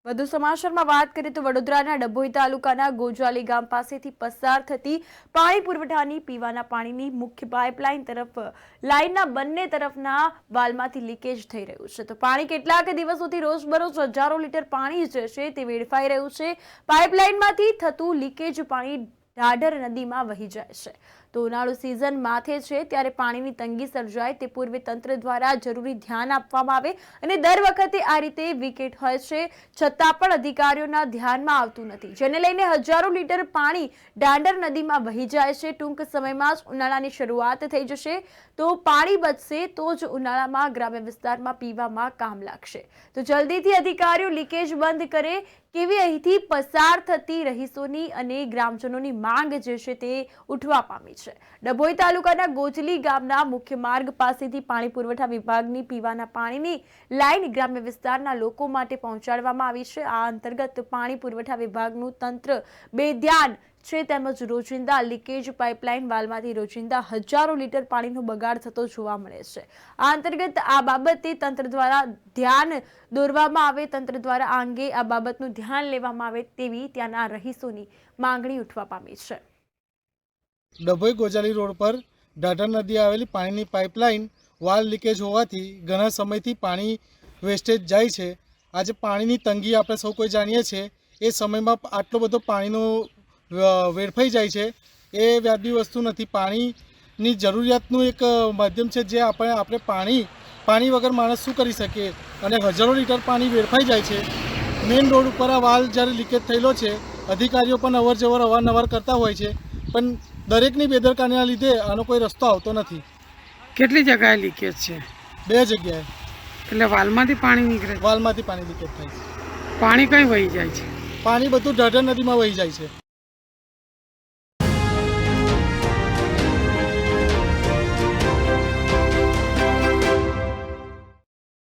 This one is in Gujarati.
વધુ સમાચારમાં વાત કરીએ તો વડોદરાના ડભોઈ તાલુકાના ગોજાલી ગામ પાસેથી પસાર થતી પાણી પુરવઠાની પીવાના પાણીની મુખ્ય પાઇપલાઇન તરફ લાઇનના બંને તરફના વાલમાંથી લીકેજ થઈ રહ્યું છે. તો પાણી કેટલાક દિવસોથી રોજબરોજ હજારો લીટર પાણી જે છે તે વેડફાઈ રહ્યું છે. પાઇપલાઇનમાંથી થતું લીકેજ પાણી ઢાઢર નદીમાં વહી જાય છે. તો ઉનાળુ સિઝન માથે છે ત્યારે પાણીની તંગી સર્જાય તે પૂર્વે તંત્ર દ્વારા જરૂરી ધ્યાન આપવામાં આવે અને દર વખતે આ રીતે વિકેટ હોય છે છતાં પણ અધિકારીઓના ધ્યાનમાં આવતું નથી, જેને લઈને હજારો લીટર પાણી ઢાઢર નદીમાં વહી જાય છે. ટૂંક સમયમાં જ ઉનાળાની શરૂઆત થઈ જશે. તો પાણી બચશે તો જ ઉનાળામાં ગ્રામ્ય વિસ્તારમાં પીવામાં કામ લાગશે. તો જલ્દીથી અધિકારીઓ લીકેજ બંધ કરે કેવી અહીંથી પસાર થતી રહીશોની અને ગ્રામજનોની માંગ જે છે તે ઉઠવા પામી છે. ડભોઈ તાલુકાના ગોજલી ગામના મુખ્ય માર્ગ પાસેથી પાણી પુરવઠા વિભાગની પીવાના પાણીની લાઇન ગ્રામ્ય વિસ્તારના લોકો માટે પહોંચાડવામાં આવી છે. આ અંતર્ગત પાણી પુરવઠા વિભાગનું તંત્ર બેધ્યાન છે તેમજ રોજિંદા લીકેજ પાઇપલાઇન વાલમાંથી રોજિંદા હજારો લીટર પાણીનો બગાડ થતો જોવા મળે છે. આ અંતર્ગત આ બાબતે તંત્ર દ્વારા ધ્યાન દોરવામાં આવે, તંત્ર દ્વારા આ અંગે આ બાબતનું ધ્યાન લેવામાં આવે તેવી ત્યાંના રહીશોની માંગણી ઉઠવા પામી છે. ડભોઈ ગોજાલી રોડ પર ઢાઢર નદી આવેલી પાણીની પાઇપલાઇન વાલ લીકેજ હોવાથી ઘણા સમયથી પાણી વેસ્ટેજ જાય છે. આજે પાણીની તંગી આપણે સૌ કોઈ જાણીએ છીએ. એ સમયમાં આટલો બધો પાણીનો વેડફાઈ જાય છે એ વ્યાજબી વસ્તુ નથી. પાણીની જરૂરિયાતનું એક માધ્યમ છે જે આપણે પાણી વગર માણસ શું કરી શકે અને હજારો લીટર પાણી વેડફાઈ જાય છે. મેઇન રોડ ઉપર આ વાલ જ્યારે લીકેજ થયેલો છે, અધિકારીઓ પણ અવારનવાર કરતા હોય છે, પણ દરેકની બેદરકારીના લીધે આનો કોઈ રસ્તો આવતો નથી. કેટલી જગ્યાએ લીકેજ છે? 2 જગ્યાએ. એટલે વાલમાંથી પાણી નીકળે? વાલમાંથી પાણી લીકેજ થાય છે. પાણી કઈ વહી જાય છે? પાણી બધું ઢાઢર નદીમાં વહી જાય છે.